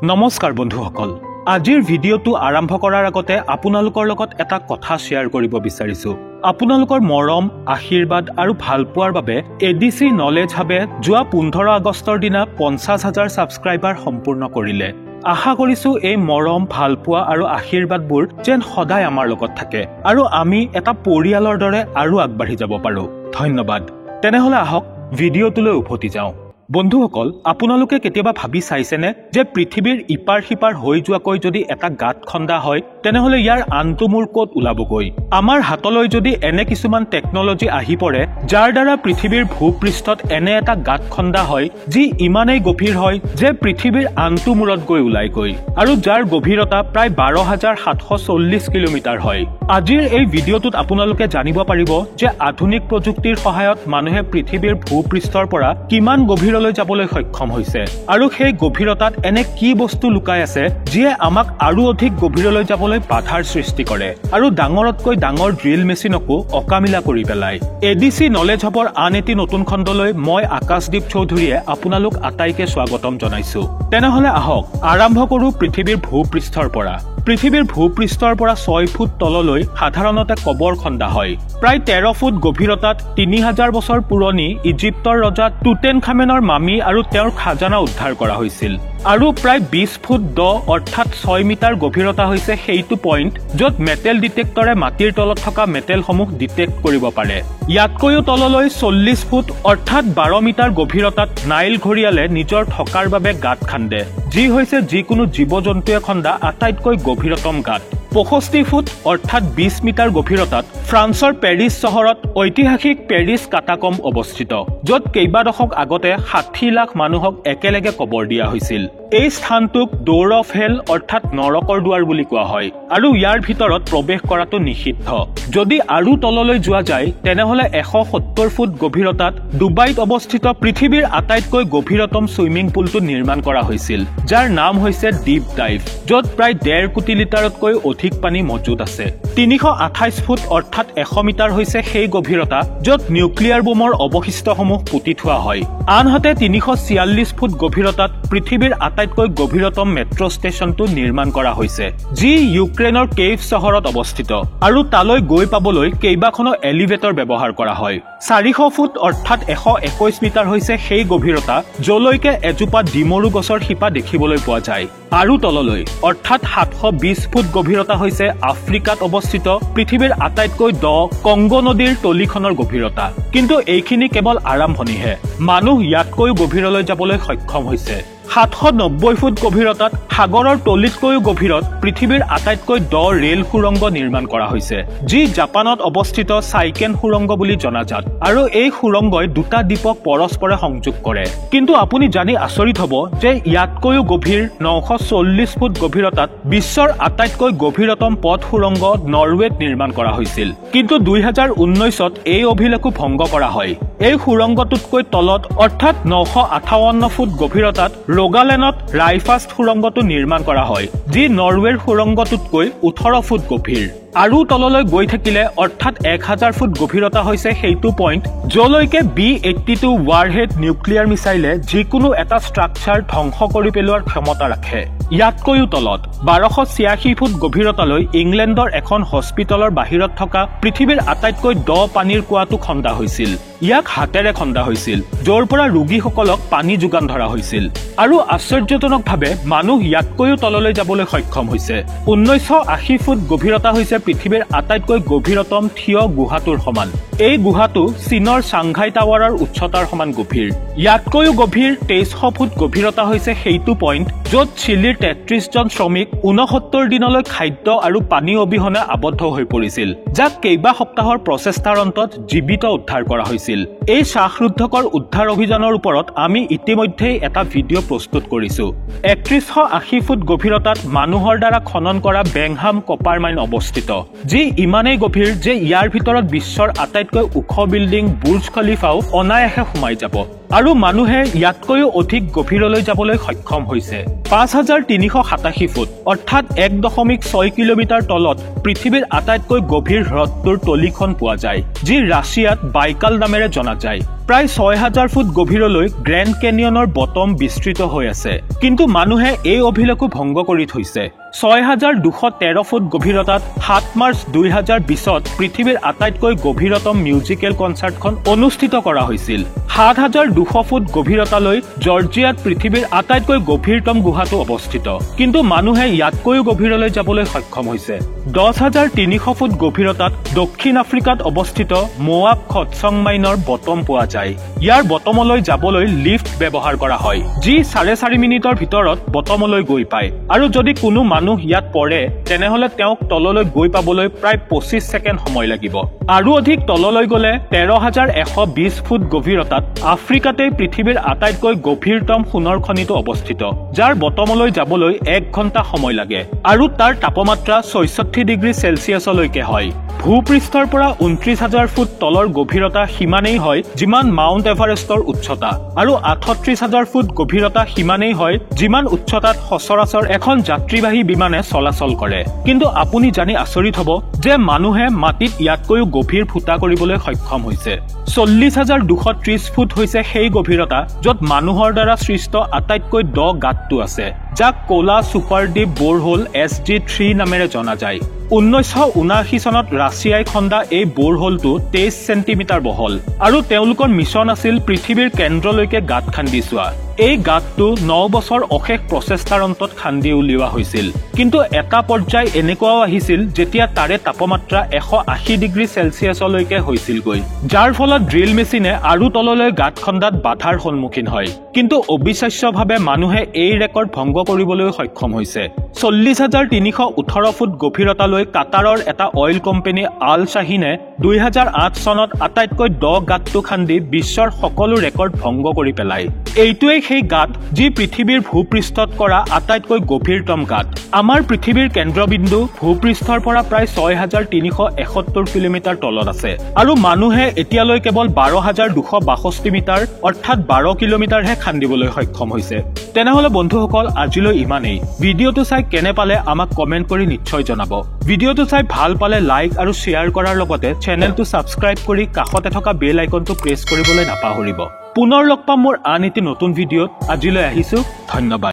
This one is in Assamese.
নমস্কাৰ বন্ধুসকল আজিৰ ভিডিঅ'টো আৰম্ভ কৰাৰ আগতে আপোনালোকৰ লগত এটা কথা শ্বেয়াৰ কৰিব বিচাৰিছো আপোনালোকৰ মৰম আশীৰ্বাদ আৰু ভালপোৱাৰ বাবে এডিসি নলেজ হাবে যোৱা 15 আগষ্টৰ দিনা 50,000 সাবস্ক্ৰাইবাৰ সম্পূৰ্ণ কৰিলে আশা কৰিছো এই মৰম ভালপোৱা আৰু আশীৰ্বাদবোৰ যেন সদায় আমাৰ লগত থাকে আৰু আমি এটা পৰিয়ালৰ দৰে আৰু আগবাঢ়ি যাব পাৰো ধন্যবাদ তেনেহলে আহক ভিডিঅ'টোলৈ উভতি যাওঁ বন্ধুসকল আপোনালোকে কেতিয়াবা ভাবি চাইছেনে যে পৃথিৱীৰ ইপাৰ হিপাৰ হৈ যোৱাকৈ যদি এটা গাত খন্দা হয় তেনেহলে ইয়াৰ আনটো মূৰ ক'ত ওলাবগৈ আমাৰ হাতলৈ যদি এনে কিছুমান টেকনলজি আহি পৰে যাৰ দ্বাৰা পৃথিৱীৰ ভূপৃষ্ঠত এনে এটা গাত খন্দা হয় যি ইমানেই গভীৰ হয় যে পৃথিৱীৰ আনটো মূৰত গৈ ওলাই গৈ আৰু যাৰ গভীৰতা প্ৰায় 12,740 কিলোমিটাৰ হয় আজিৰ এই ভিডিঅ'টোত আপোনালোকে জানিব পাৰিব যে আধুনিক প্ৰযুক্তিৰ সহায়ত মানুহে পৃথিৱীৰ ভূপৃষ্ঠৰ পৰা কিমান গভীৰলৈ যাবলৈ সক্ষম হৈছে আৰু সেই গভীৰতাত এনে কি বস্তু লুকাই আছে যিয়ে আমাক আৰু অধিক গভীৰলৈ যাবলৈ বাধাৰ সৃষ্টি কৰে আৰু ডাঙৰতকৈ ডাঙৰ ড্ৰিল মেচিনকো অকামিলা কৰি পেলায় এডিসি নলেজ হাবৰ আন এটি নতুন খণ্ডলৈ মই আকাশদীপ চৌধুৰীয়ে আপোনালোক আটাইকে স্বাগতম জনাইছো তেনেহলে আহক আৰম্ভ কৰো পৃথিৱীৰ ভূপৃষ্ঠৰ পৰা পৃথিৱীৰ ভূপৃষ্ঠৰ পৰা 6 ফুট তললৈ সাধাৰণতে কবৰ খন্দা হয় প্ৰায় 13 ফুট গভীৰতাত 3000 বছৰ পুৰণি ইজিপ্তৰ ৰজা টুটেনখামেনৰ মামি আৰু তেওঁৰ খাজানা উদ্ধাৰ কৰা হৈছিল আৰু প্ৰায় 20 ফুট দ অৰ্থাৎ 6 মিটাৰ গভীৰতা হৈছে সেইটো পইণ্ট য'ত মেটেল ডিটেক্টৰে মাটিৰ তলত থকা মেটেলসমূহ ডিটেক্ট কৰিব পাৰে ইয়াতকৈও তললৈ 40 ফুট অৰ্থাৎ 12 মিটাৰ গভীৰতাত নাইল ঘৰিয়ালে নিজৰ থকাৰ বাবে গাঁত খান্দে যি হৈছে যিকোনো জীৱ-জন্তুৱে খন্দা আটাইতকৈ গভীৰতম গাঁত 65 ফুট অৰ্থাৎ 20 মিটাৰ গভীৰতাত ফ্ৰান্সৰ পেৰিছ চহৰত ঐতিহাসিক পেৰিছ কাটাকম্ব অৱস্থিত য'ত কেইবা দশক আগতে 60 লাখ মানুহক একেলগে কবৰ দিয়া হৈছিল এই স্থানটোক ডোৰ অফ হেল অৰ্থাৎ নৰকৰ দুৱাৰ বুলি কোৱা হয় আৰু ইয়াৰ ভিতৰত প্ৰৱেশ কৰাটো নিষিদ্ধ যদি আৰু তললৈ যোৱা যায় তেনেহলে 170 ফুট গভীৰতাত ডুবাইত অৱস্থিত পৃথিৱীৰ আটাইতকৈ গভীৰতম সুইমিং পুলটো নিৰ্মাণ কৰা হৈছিল যাৰ নাম হৈছে ডিপ ডাইভ য'ত প্ৰায় 1.5 কোটি লিটাৰতকৈ অধিক পানী মজুত আছে 328 ফুট অৰ্থাৎ 100 মিটাৰ হৈছে সেই গভীৰতা য'ত নিউক্লিয়াৰ বোমৰ অৱশিষ্টসমূহ পুতি থোৱা হয় আনহাতে 346 ফুট গভীৰতাত পৃথিৱীৰ আটাইতকৈ গভীৰতম মেট্ৰ' ষ্টেচনটো নিৰ্মাণ কৰা হৈছে যি ইউক্ৰেইনৰ কেভ চহৰত অৱস্থিত আৰু তালৈ গৈ পাবলৈ কেইবাখনো এলিভেটৰ ব্যৱহাৰ কৰা হয় 400 ফুট অৰ্থাৎ 121 মিটাৰ হৈছে সেই গভীৰতা যলৈকে এজোপা ডিমৰু গছৰ শিপা দেখিবলৈ পোৱা যায় আৰু তললৈ অৰ্থাৎ 720 ফুট গভীৰতা হৈছে আফ্ৰিকাত অৱস্থিত পৃথিৱীৰ আটাইতকৈ দ কংগো নদীৰ তলিখনৰ গভীৰতা কিন্তু এইখিনি কেৱল আৰম্ভণিহে মানুহ ইয়াতকৈও গভীৰলৈ যাবলৈ সক্ষম হৈছে 790 ফুট গভীৰতাত সাগৰৰ তলিতকৈও গভীৰত পৃথিৱীৰ আটাইতকৈ দ ৰেল সুৰংগ নিৰ্মাণ কৰা হৈছে যি জাপানত অৱস্থিত চাইকেন সুৰংগ বুলি জনাজাত আৰু এই সুৰংগই দুটা দ্বীপক পৰস্পৰে সংযোগ কৰে কিন্তু আপুনি জানি আচৰিত হ'ব যে ইয়াতকৈও গভীৰ 940 ফুট গভীৰতাত বিশ্বৰ আটাইতকৈ গভীৰতম পথ সুৰংগ নৰৱেত নিৰ্মাণ কৰা হৈছিল কিন্তু 2019ত এই অভিলেখো ভংগ কৰা হয় এই সুৰংগটোতকৈ তলত অৰ্থাৎ 958 ফুট গভীৰতাত ৰোগালেণ্ডত ৰাইফাষ্ট সুৰংগটো নিৰ্মাণ কৰা হয় যি নৰৱেৰ সুৰংগটোতকৈ 18 ফুট গভীৰ আৰু তললৈ গৈ থাকিলে অৰ্থাৎ 1000 ফুট গভীৰতা হৈছে সেইটো পইণ্ট যলৈকে B-82 ৱাৰহেড নিউক্লিয়াৰ মিছাইলে যিকোনো এটা ষ্ট্ৰাকচাৰ ধ্বংস কৰি পেলোৱাৰ ক্ষমতা ৰাখে ইয়াতকৈও তলত 1286 ফুট গভীৰতালৈ ইংলেণ্ডৰ এখন হস্পিটেলৰ বাহিৰত থকা পৃথিৱীৰ আটাইতকৈ দ পানীৰ কুৱাটো খন্দা হৈছিল ইয়াক হাতেৰে খন্দা হৈছিল য'ৰ পৰা ৰোগীসকলক পানী যোগান ধৰা হৈছিল আৰু আশ্চৰ্যজনকভাৱে মানুহ ইয়াতকৈও তললৈ যাবলৈ সক্ষম হৈছে 1980 ফুট গভীৰতা হৈছে পৃথিৱীৰ আটাইতকৈ গভীৰতম থিয় গুহাটোৰ সমান এই গুহাটো চীনৰ চাংঘাই টাৱাৰৰ উচ্চতাৰ সমান গভীৰ ইয়াতকৈও গভীৰ 2300 ফুট গভীৰতা হৈছে সেইটো পইণ্ট য'ত চিলিৰ 33 জন শ্ৰমিক 69 দিনলৈ খাদ্য আৰু পানী অবিহনে আবদ্ধ হৈ পৰিছিল যাক কেইবা সপ্তাহৰ প্ৰচেষ্টাৰ অন্তত জীৱিত উদ্ধাৰ কৰা হৈছিল এই শ্বাসৰুদ্ধকৰ উদ্ধাৰ অভিযানৰ ওপৰত আমি ইতিমধ্যে এটা ভিডিঅ' প্ৰস্তুত কৰিছো 3180 ফুট গভীৰতাত মানুহৰ দ্বাৰা খনন কৰা বেংহাম কপাৰ মাইন অৱস্থিত যি ইমানেই গভীৰ যে ইয়াৰ ভিতৰত বিশ্বৰ আটাইতকৈ ওখ বিল্ডিং বুৰ্জ খলিফাও অনায়াসে সোমাই যাব আৰু মানুহে ইয়াতকৈও অধিক গভীৰলৈ যাবলৈ সক্ষম হৈছে। 5387 ফুট অৰ্থাৎ 1.6 কিলোমিটাৰ তলত পৃথিৱীৰ আটাইতকৈ গভীৰ হ্ৰদটোৰ তলিখন পোৱা যায়, যি ৰাছিয়াত বাইকাল নামেৰে জনা যায়। প্ৰায় 6000 ফুট গভীৰলৈ গ্ৰেণ্ড কেনিয়নৰ বটম বিস্তৃত হৈ আছে, কিন্তু মানুহে এই অভিলেখো ভংগ কৰি থৈছে। 6213 ফুট গভীৰতাত 7 মাৰ্চ 2020ত পৃথিৱীৰ আটাইতকৈ গভীৰতম মিউজিকেল কনচাৰ্টখন অনুষ্ঠিত কৰা হৈছিল। 7200 ফুট গভীৰতালৈ জৰ্জিয়াত পৃথিৱীৰ আটাইতকৈ গভীৰতম গুহাটো অৱস্থিত, কিন্তু মানুহে ইয়াতকৈও গভীৰলৈ যাবলৈ সক্ষম হৈছে। 10300 ফুট গভীৰতাত দক্ষিণ আফ্ৰিকাত অৱস্থিত মোৱাব খটচং মাইনৰ বটম পোৱা যায়। ইয়াৰ বটমলৈ যাবলৈ লিফ্ট ব্যৱহাৰ কৰা হয়, যি 4.5 মিনিটৰ ভিতৰত বটমলৈ গৈ পায়, আৰু যদি কোনো মানুহ ইয়াত পৰে তেনেহলে তেওঁক তললৈ গৈ পাবলৈ প্ৰায় 25 ছেকেণ্ড সময় লাগিব। আৰু অধিক তললৈ গলে 13120 ফুট গভীৰতাত আফ্ৰিকাতেই পৃথিৱীৰ আটাইতকৈ গভীৰতম সোণৰ খনিটো অৱস্থিত, যাৰ বটমলৈ যাবলৈ 1 ঘণ্টা সময় লাগে, আৰু তাৰ তাপমাত্ৰা 64 ডিগ্ৰী চেলচিয়াছলৈকে হয়। ভূপৃষ্ঠৰ পৰা 29000 ফুট তলৰ গভীৰতা সিমানেই হয় যিমান মাউণ্ট এভাৰেষ্টৰ উচ্চতা, আৰু 38000 ফুট গভীৰতা সিমানেই হয় যিমান উচ্চতাত সচৰাচৰ এখন যাত্ৰীবাহী বিমানে চলাচল কৰে। কিন্তু আপুনি জানি আচৰিত হ'ব যে মানুহে মাটিত ইয়াতকৈও গভীৰ ফুটা কৰিবলৈ সক্ষম হৈছে। 40230 ফুট হৈছে সেই গভীৰতা য'ত মানুহৰ দ্বাৰা সৃষ্ট আটাইতকৈ দ গাঁতটো আছে, যাক কোলা ছুপাৰ ডিপ বোৰহোল SG3 নামেৰে জনা যায়। 1979 চনত ৰাছিয়াই খন্দা এই বোৰহোলটো 23 চেণ্টিমিটাৰ বহল, আৰু তেওঁলোকৰ মিছন আছিল পৃথিৱীৰ কেন্দ্ৰলৈকে গাঁত খান্দি চোৱা। এই গাঁতটো 9 বছৰ অশেষ প্ৰচেষ্টাৰ অন্তত খান্দি উলিওৱা হৈছিল, কিন্তু এটা পৰ্যায় এনেকুৱাও আহিছিল যেতিয়া তাৰে তাপমাত্ৰা 180 ডিগ্ৰী চেলচিয়াছলৈকে হৈছিলগৈ, যাৰ ফলত ড্ৰিল মেচিনে আৰু তললৈ গাঁত খন্দাত বাধাৰ সন্মুখীন হয়। কিন্তু অবিশ্বাস্যভাৱে মানুহে এই ৰেকৰ্ড ভংগ কৰিবলৈ সক্ষম হৈছে। 40318 ফুট গভীৰতালৈ কাটাৰৰ এটা অইল কোম্পানী আল শ্বাহিনে 2008 চনত আটাইতকৈ দ গাঁতটো খান্দি বিশ্বৰ সকলো ৰেকৰ্ড ভংগ কৰি পেলায়। এইটোৱেই সেই গাঁত যি পৃথিৱীৰ ভূপৃষ্ঠত কৰা আটাইতকৈ গভীৰতম গাঁত। আমাৰ পৃথিৱীৰ কেন্দ্ৰবিন্দু ভূপৃষ্ঠৰ পৰা প্ৰায় 6371 কিলোমিটাৰ তলত আছে, আৰু মানুহে এতিয়ালৈ কেৱল 12262 মিটাৰ অৰ্থাৎ 12 কিলোমিটাৰহে খান্দিবলৈ সক্ষম হৈছে। তেনেহলে বন্ধুসকল, আজিলৈ ইমানেই। ভিডিঅ'টো চাই কেনে পালে আমাক কমেণ্ট কৰি নিশ্চয় জনাব। ভিডিঅ'টো চাই ভাল পালে লাইক আৰু শ্বেয়াৰ কৰাৰ লগতে চেনেলটো ছাবস্ক্ৰাইব কৰি কাষতে থকা বেল আইকনটো প্ৰেছ কৰিবলৈ নাপাহৰিব। পুনৰ লগ পাম মোৰ আন এটি নতুন ভিডিঅ'ত। আজিলৈ আহিছো, ধন্যবাদ।